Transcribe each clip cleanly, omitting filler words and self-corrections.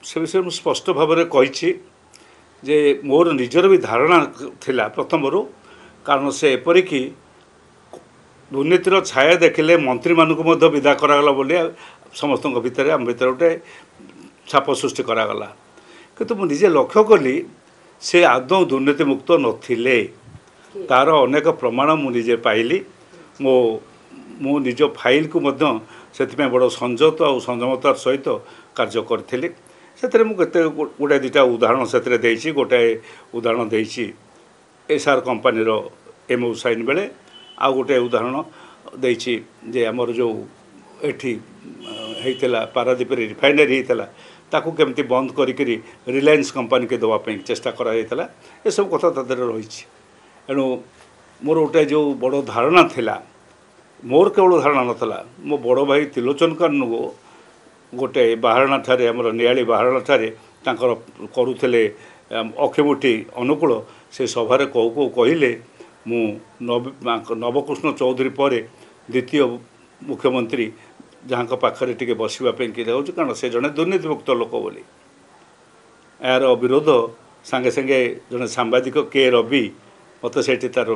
से विषय मुझे स्पष्ट भाव में कही जे मोर निजर भी धारणा थिला प्रथम कारण से एपरिक दुर्नीतिर छाया देखिले मंत्री मानक विदा करागला बोली समस्त भितर आम भर गोटे छाप सृष्टि करागला किंतु मु निजे लक्ष्य कली से आदौ दुर्नीति मुक्त नथिले तार अनेक प्रमाण मुझे पाइली मो मु निज फाइल को से बड़ संजत और संयमतार सहित कार्य करी से मुझे गोटे दुटा उदाहरण से गोटे उदाहरण देसी एसआर कंपानी एमओ साइन बेले आ गोटे उदाहरण देसी जे आमर जो एठी होता पारादीप रिफाइनरी होता ताकू केमती बंद करी रिलायंस कंपानी के देवाई चेष्टा कराइला ये सब कथा तादर रही एणु मोर गोटे जो बड़ धारणा थिला मोर केवल धारणा नाला मो बड़ भाई त्रिलोचन कानू गोटे बाहारणा ठारे आमर नियाली बाहारणा ठारे तांकर करुले अखिमुठी अनुकूल से सभारे कहू कहू कहले मु नवकृष्ण चौधरी पर द्वितीय मुख्यमंत्री जहाँ पाखरे टिके बसवाई कि जाऊँ कारण से जड़े दुर्नीतिमुक्त लोक बोली यार विरोध सांगे सांगे जड़े सांबादिक के रवि मत से तार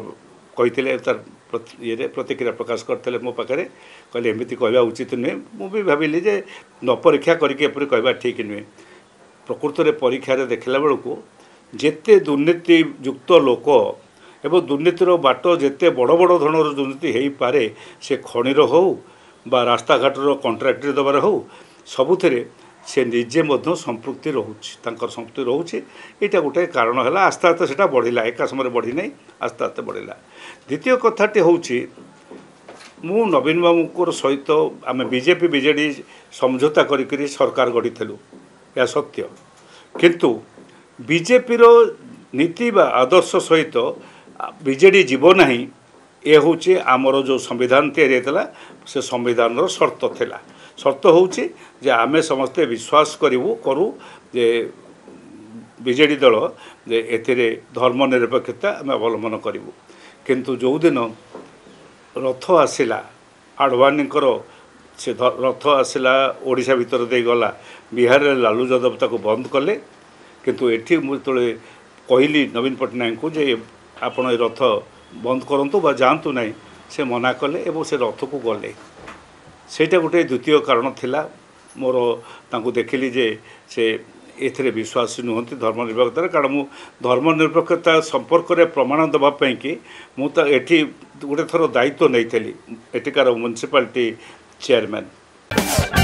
कही तार ये प्रतिक्रिया प्रकाश करते मो पाखे कहले एमती कहवा उचित नुहे मुझे भाविली जे न परीक्षा करके कहवा ठीक नुहे प्रकृत में परीक्षा देखला बेलू जेते दुर्नीतियुक्त लोक एवं दुर्नीतिर बाट जेते बड़ बड़ धरणर दुर्नीति हो पारे से खणीर हो बा रास्ता घाटर कंट्राक्टर दबार हो सबुथिरे से निजे संपृक्ति रोचे संपृक्ति रोचे यहाँ गोटे कारण है आस्ते आस्ते से बढ़ला एका समय बढ़ी ना आस्ते आस्ते बढ़ला द्वितीय कथाटी हूँ मु नवीन बाबू सहित आम बीजेपी बीजेडी समझौता करी सरकार गढ़ीलु यह सत्य किंतु बीजेपी नीति बा आदर्श सहित बीजेडी जीव ना ये हूँ आमर जो संविधान या से संविधान शर्त थिला शर्त हूँ जे आमे समस्ते विश्वास करूँ जे बीजेडी दल जे एथिरे धर्मनिरपेक्षता आम अवलम्बन करूँ किंतु जो दिन रथ आसला आडवाणीकर से रथ आसला ओडिशा भितर दे गला बिहार लालू यादव ताको बंद कले किंतु एठी मुझे कहली नवीन पट्टनायक को जे आपण ए रथ बंद करंतु बा जातु ना से मना कले एवं से रथ को गले सेटा गोटे द्वितीय कारण थिला मोर तांको देखिली जे से एथिरे विश्वास नुहति धर्मनिरपेक्षता कारण मु धर्मनिरपेक्षता संपर्क में प्रमाण देवाई कि मुझे गोटे थर दायित्व नहीं एठिकार म्युनिसिपालिटी चेयरमैन।